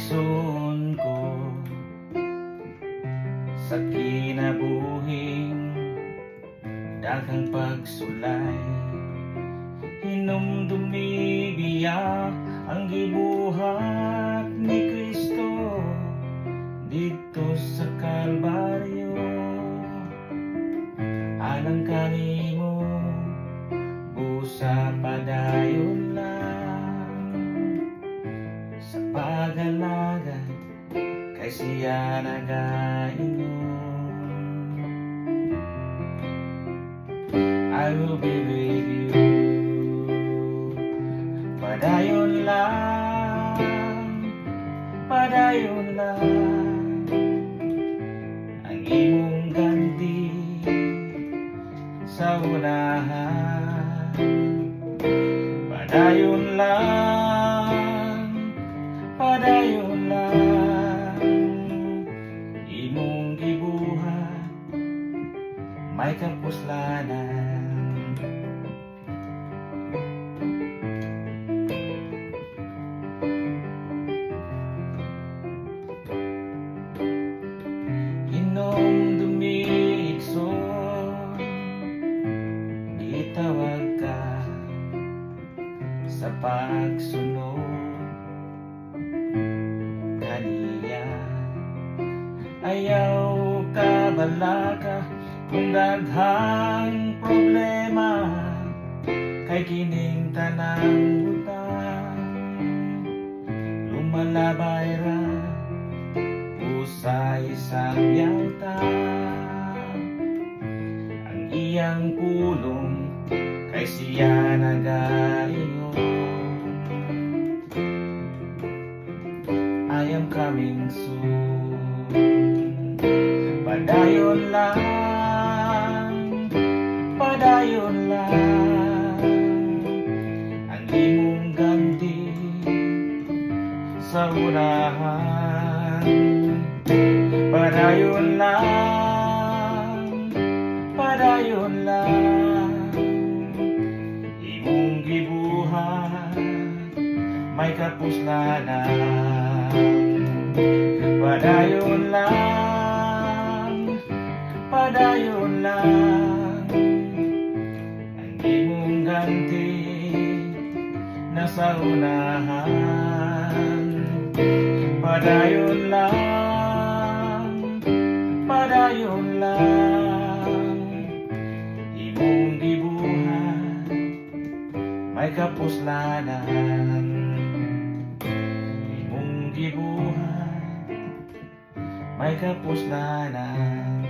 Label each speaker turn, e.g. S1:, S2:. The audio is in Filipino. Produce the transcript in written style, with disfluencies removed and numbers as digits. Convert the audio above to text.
S1: igsoon ko sa kinabuhing daghang pagsulay. Hinumdumi biya ang gibuhat ni Kristo dito sa Kalbaryo. Alang kanimo busa padayon lang sa pag-alagad kay siya nagaingon. I will be with you. Padayon lang, padayon lang ang imong ganti sa unahan. Padayon lang, padayon lang imong gibuhat may kapuslanan. Hinumdumi igsoon, itawag ka sa pagsunod kaniya. Ayaw ka balaka kung daghang problema kay kining tanang butang. Lumalabay ra sa isang yalta ang iyang pulong kay siya nagaingon. I am coming soon. Padayon lang, padayon lang ang imong ganti sa unahan. Padayon lang, padayon lang imong gibuhat may kapuslanan. Padayon lang, padayon lang ang imong ganti nasa unahan. Padayon lang, padayon lang imong gibuhat may kapuslanan. Imong gibuhat may kapuslanan.